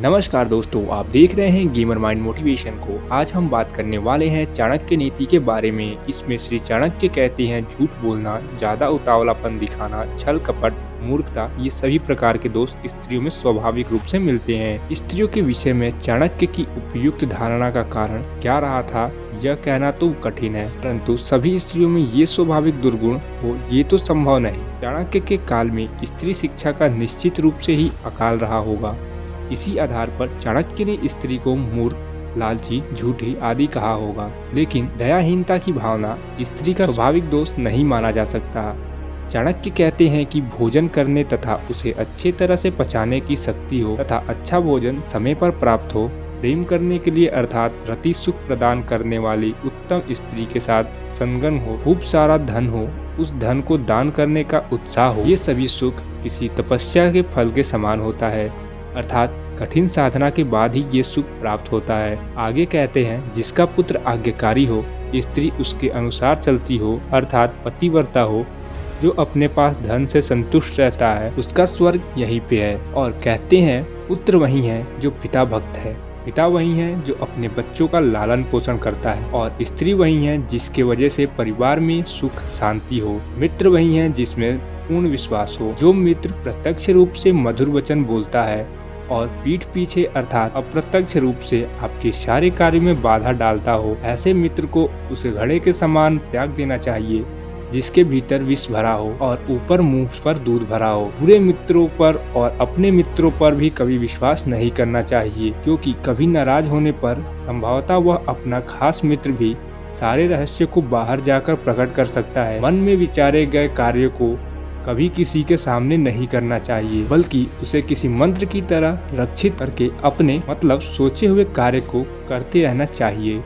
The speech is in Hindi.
नमस्कार दोस्तों, आप देख रहे हैं गेमर माइंड मोटिवेशन को। आज हम बात करने वाले हैं चाणक्य नीति के बारे में। इसमें श्री चाणक्य कहते हैं झूठ बोलना, ज्यादा उतावलापन दिखाना, छल कपट, मूर्खता, ये सभी प्रकार के दोष स्त्रियों में स्वाभाविक रूप से मिलते हैं। स्त्रियों के विषय में चाणक्य की उपयुक्त धारणा का कारण क्या रहा था, यह कहना तो कठिन है, परंतु सभी स्त्रियों में ये स्वाभाविक दुर्गुण हो ये तो संभव नहीं। चाणक्य के काल में स्त्री शिक्षा का निश्चित रूप से ही अकाल रहा होगा। इसी आधार पर चाणक्य ने स्त्री को मूर्ख, लालची, झूठी आदि कहा होगा। लेकिन दयाहीनता की भावना स्त्री का स्वाभाविक दोष नहीं माना जा सकता। चाणक्य कहते हैं कि भोजन करने तथा उसे अच्छे तरह से पचाने की शक्ति हो तथा अच्छा भोजन समय पर प्राप्त हो, प्रेम करने के लिए अर्थात रति सुख प्रदान करने वाली उत्तम स्त्री के साथ संगन हो, खूब सारा धन हो, उस धन को दान करने का उत्साह हो, ये सभी सुख किसी तपस्या के फल के समान होता है, अर्थात कठिन साधना के बाद ही ये सुख प्राप्त होता है। आगे कहते हैं जिसका पुत्र आज्ञाकारी हो, स्त्री उसके अनुसार चलती हो, अर्थात पतिव्रता हो, जो अपने पास धन से संतुष्ट रहता है, उसका स्वर्ग यहीं पे है। और कहते हैं पुत्र वही है जो पिता भक्त है, पिता वही है जो अपने बच्चों का लालन पोषण करता है, और स्त्री वही है जिसके वजह से परिवार में सुख शांति हो। मित्र वही है जिसमें पूर्ण विश्वास हो, जो मित्र प्रत्यक्ष रूप से मधुर वचन बोलता है और पीठ पीछे अर्थात अप्रत्यक्ष रूप से आपके सारे कार्य में बाधा डालता हो। ऐसे मित्र को उसे घड़े के समान त्याग देना चाहिए जिसके भीतर विष भरा हो और ऊपर मुंह पर दूध भरा हो। बुरे मित्रों पर और अपने मित्रों पर भी कभी विश्वास नहीं करना चाहिए, क्योंकि कभी नाराज होने पर संभवतः वह अपना खास मित्र भी सारे रहस्य को बाहर जाकर प्रकट कर सकता है। मन में विचारे गए कार्य को कभी किसी के सामने नहीं करना चाहिए, बल्कि उसे किसी मंत्र की तरह रक्षित करके अपने सोचे हुए कार्य को करते रहना चाहिए।